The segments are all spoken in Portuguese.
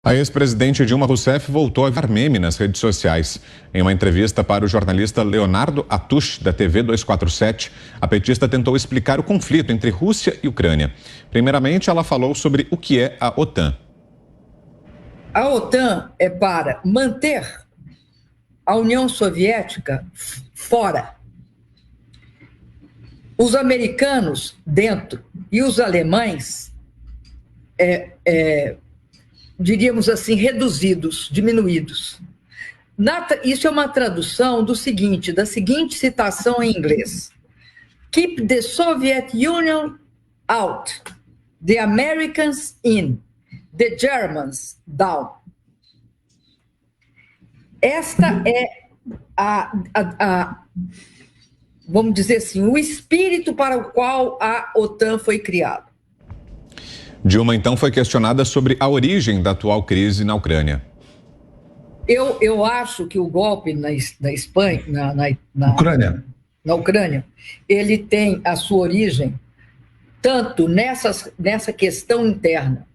A ex-presidente Dilma Rousseff voltou a virar meme nas redes sociais. Em uma entrevista para o jornalista Leonardo Atush, da TV 247, a petista tentou explicar o conflito entre Rússia e Ucrânia. Primeiramente, ela falou sobre o que é a OTAN. A OTAN é para manter a União Soviética fora, os americanos dentro e os alemães diríamos assim, reduzidos, diminuídos. Isso é uma tradução da seguinte citação em inglês: Keep the Soviet Union out, the Americans in, the Germans down. Esta é vamos dizer assim, o espírito para o qual a OTAN foi criada. Dilma, então, foi questionada sobre a origem da atual crise na Ucrânia. Eu acho que o golpe na Espanha, na Ucrânia, ele tem a sua origem tanto nessa questão interna,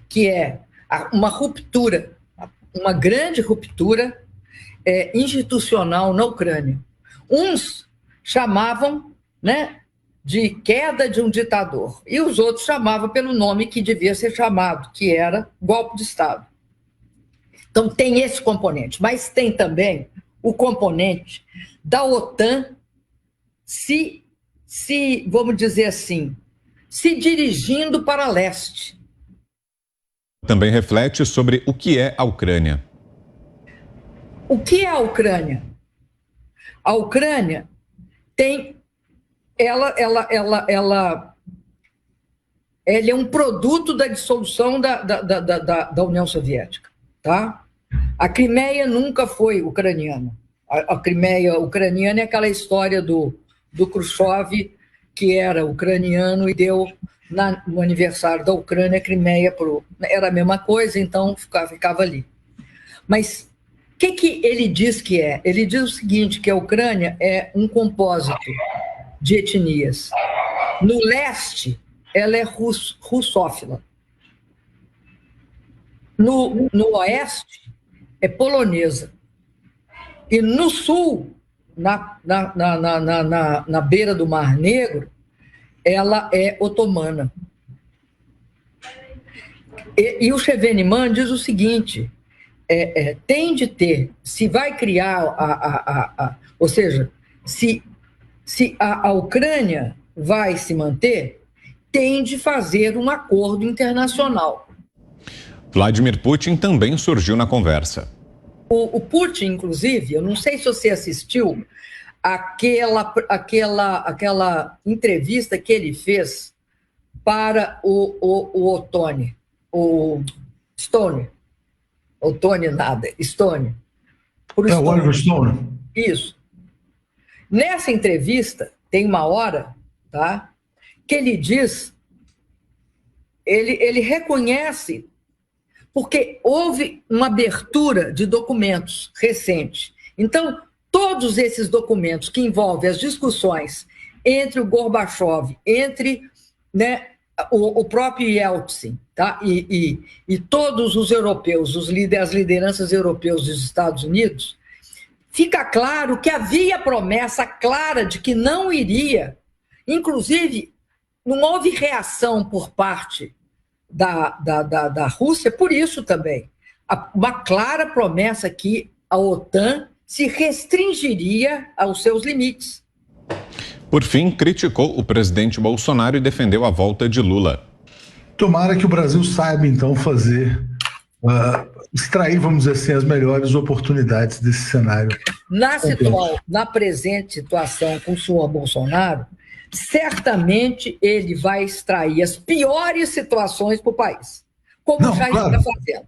que é uma ruptura, uma grande ruptura institucional na Ucrânia. Uns chamavam, de queda de um ditador, e os outros chamavam pelo nome que devia ser chamado, que era golpe de Estado. Então tem esse componente, mas tem também o componente da OTAN vamos dizer assim, se dirigindo para leste. Também reflete sobre o que é a Ucrânia. O que é a Ucrânia? A Ucrânia tem... Ela é um produto da dissolução da União Soviética, tá? A Crimeia nunca foi ucraniana. A Crimeia ucraniana é aquela história do Khrushchev, que era ucraniano e deu no aniversário da Ucrânia a Crimeia era a mesma coisa, então ficava ali. Mas o que ele diz que é? Ele diz o seguinte, que a Ucrânia é um compósito de etnias. No leste, ela é russófila. No oeste, é polonesa. E no sul, na beira do Mar Negro, ela é otomana. E o Chevènement diz o seguinte, tem de ter, se vai criar, ou seja, se a Ucrânia vai se manter, tem de fazer um acordo internacional. Vladimir Putin também surgiu na conversa. O Putin, inclusive, eu não sei se você assistiu aquela entrevista que ele fez para o Otone, o Stone. Otone nada, Stone. O Oliver Stone. Isso. Nessa entrevista, tem uma hora, tá, que ele diz, ele reconhece, porque houve uma abertura de documentos recente. Então, todos esses documentos que envolvem as discussões entre o Gorbachev, entre o próprio Yeltsin, tá, e todos os europeus, as lideranças europeias dos Estados Unidos, fica claro que havia promessa clara de que não iria, inclusive, não houve reação por parte da Rússia, por isso também. Uma clara promessa que a OTAN se restringiria aos seus limites. Por fim, criticou o presidente Bolsonaro e defendeu a volta de Lula. Tomara que o Brasil saiba, então, extrair, vamos dizer assim, as melhores oportunidades desse cenário. Na presente situação com o senhor Bolsonaro, certamente ele vai extrair as piores situações para o país, como já está fazendo.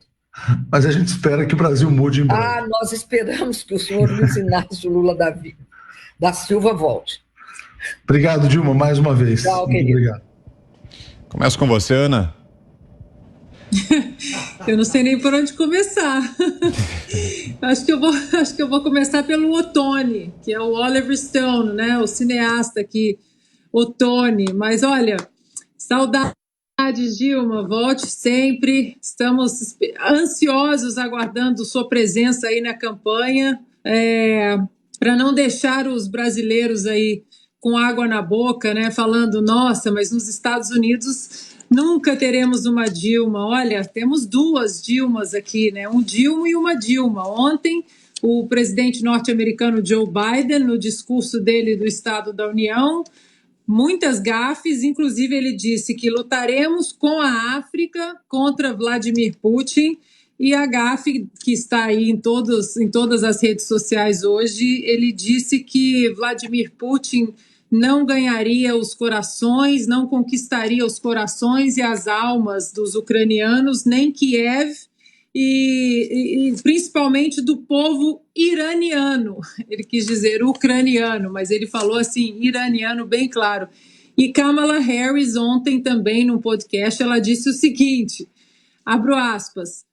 Mas a gente espera que o Brasil mude em breve. Nós esperamos que o senhor Luiz Inácio Lula da Silva volte. Obrigado, Dilma, mais uma vez. Tchau, querido. Obrigado. Começo com você, Ana. Eu não sei nem por onde começar. acho que eu vou começar pelo Otone, que é o Oliver Stone, o cineasta aqui, Otone. Mas olha, saudade Dilma, volte sempre. Estamos ansiosos aguardando sua presença aí na campanha, para não deixar os brasileiros aí com água na boca, né? Falando, nossa, mas nos Estados Unidos nunca teremos uma Dilma. Olha, temos duas Dilmas aqui, né? Um Dilma e uma Dilma. Ontem, o presidente norte-americano Joe Biden, no discurso dele do Estado da União, muitas gafes, inclusive ele disse que lutaremos com a África contra Vladimir Putin, e a gafe que está aí em todas as redes sociais hoje, ele disse que Vladimir Putin não ganharia os corações, não conquistaria os corações e as almas dos ucranianos, nem Kiev, e principalmente do povo iraniano. Ele quis dizer ucraniano, mas ele falou assim, iraniano, bem claro. E Kamala Harris, ontem também, num podcast, ela disse o seguinte, abro aspas,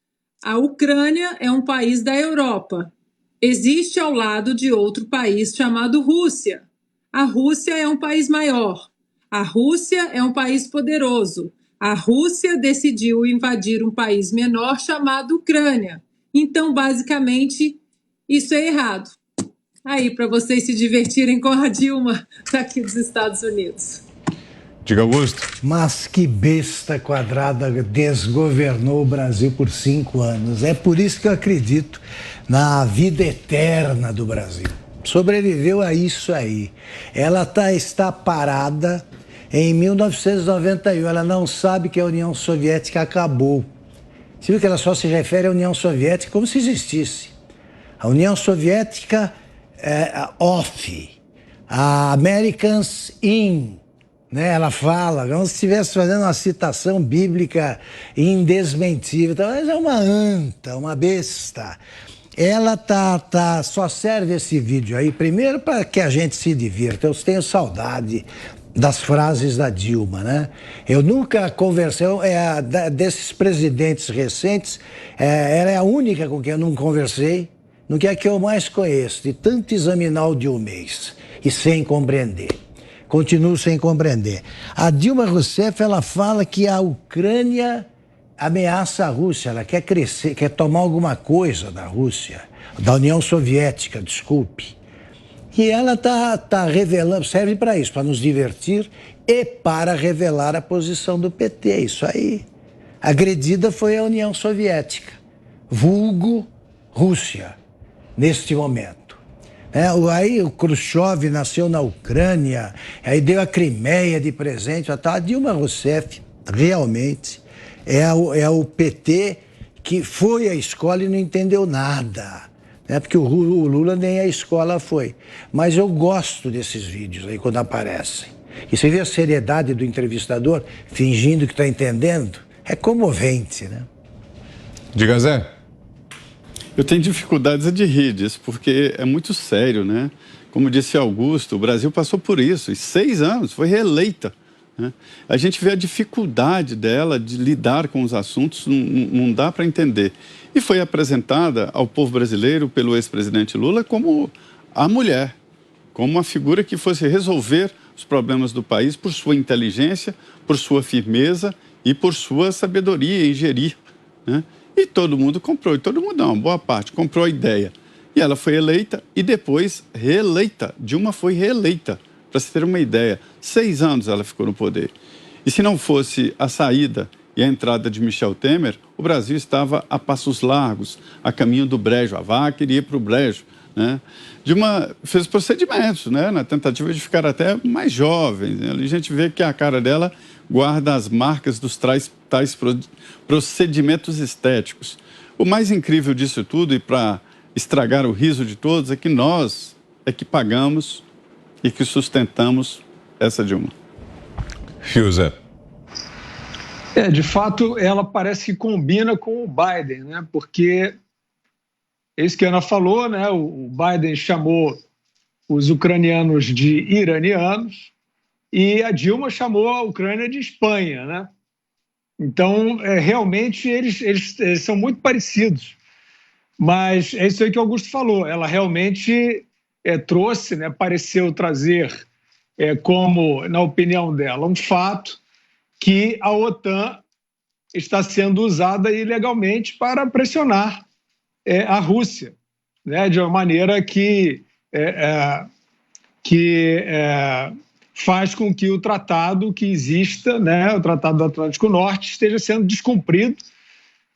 a Ucrânia é um país da Europa. Existe ao lado de outro país chamado Rússia. A Rússia é um país maior. A Rússia é um país poderoso. A Rússia decidiu invadir um país menor chamado Ucrânia. Então, basicamente, isso é errado. Aí, para vocês se divertirem com a Dilma daqui dos Estados Unidos. Diga, Augusto. Mas que besta quadrada desgovernou o Brasil por 5 anos. É por isso que eu acredito na vida eterna do Brasil. Sobreviveu a isso aí. Ela está parada em 1991. Ela não sabe que a União Soviética acabou. Você viu que ela só se refere à União Soviética como se existisse. A União Soviética off, a Americans in, né? Ela fala, como se estivesse fazendo uma citação bíblica indesmentível. Então, mas é uma anta, uma besta. Ela só serve esse vídeo aí, primeiro para que a gente se divirta. Eu tenho saudade das frases da Dilma, né? Eu nunca conversei, desses presidentes recentes, ela é a única com quem eu não conversei, no que é que eu mais conheço, de tanto examinar o Dilmês e sem compreender. Continuo sem compreender. A Dilma Rousseff, ela fala que a Ucrânia ameaça a Rússia, ela quer crescer, quer tomar alguma coisa da Rússia, da União Soviética, desculpe. E ela está revelando, serve para isso, para nos divertir e para revelar a posição do PT, isso aí. Agredida foi a União Soviética, vulgo Rússia, neste momento. Aí o Khrushchev nasceu na Ucrânia, aí deu a Crimeia de presente, a Dilma Rousseff realmente é o PT que foi à escola e não entendeu nada. Porque o Lula nem à escola foi. Mas eu gosto desses vídeos aí quando aparecem. E você vê a seriedade do entrevistador fingindo que está entendendo? É comovente, né? Diga, Zé. Eu tenho dificuldades de rir disso, porque é muito sério, né? Como disse Augusto, o Brasil passou por isso, e 6 anos, foi reeleita. Né? A gente vê a dificuldade dela de lidar com os assuntos, não dá para entender. E foi apresentada ao povo brasileiro pelo ex-presidente Lula como a mulher, como uma figura que fosse resolver os problemas do país por sua inteligência, por sua firmeza e por sua sabedoria em gerir, né? E todo mundo comprou, e todo mundo não, boa parte, comprou a ideia. E ela foi eleita e depois reeleita. Dilma foi reeleita, para se ter uma ideia. 6 anos ela ficou no poder. E se não fosse a saída e a entrada de Michel Temer, o Brasil estava a passos largos, a caminho do brejo. A vaca iria para o brejo, né? Dilma fez procedimentos, né, na tentativa de ficar até mais jovem. Né? A gente vê que a cara dela guarda as marcas dos tais procedimentos estéticos. O mais incrível disso tudo, e para estragar o riso de todos, é que nós é que pagamos e que sustentamos essa Dilma. Fiuza. De fato, ela parece que combina com o Biden, né? Porque é isso que a Ana falou, né? O Biden chamou os ucranianos de iranianos e a Dilma chamou a Ucrânia de Espanha, né? Então, realmente, eles são muito parecidos. Mas é isso aí que o Augusto falou. Ela realmente trouxe, né, pareceu trazer como, na opinião dela, um fato que a OTAN está sendo usada ilegalmente para pressionar a Rússia, né, de uma maneira que faz com que o tratado que exista, né, o Tratado do Atlântico Norte, esteja sendo descumprido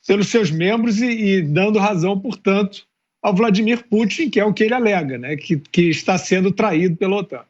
pelos seus membros e dando razão, portanto, ao Vladimir Putin, que é o que ele alega, né, que está sendo traído pela OTAN.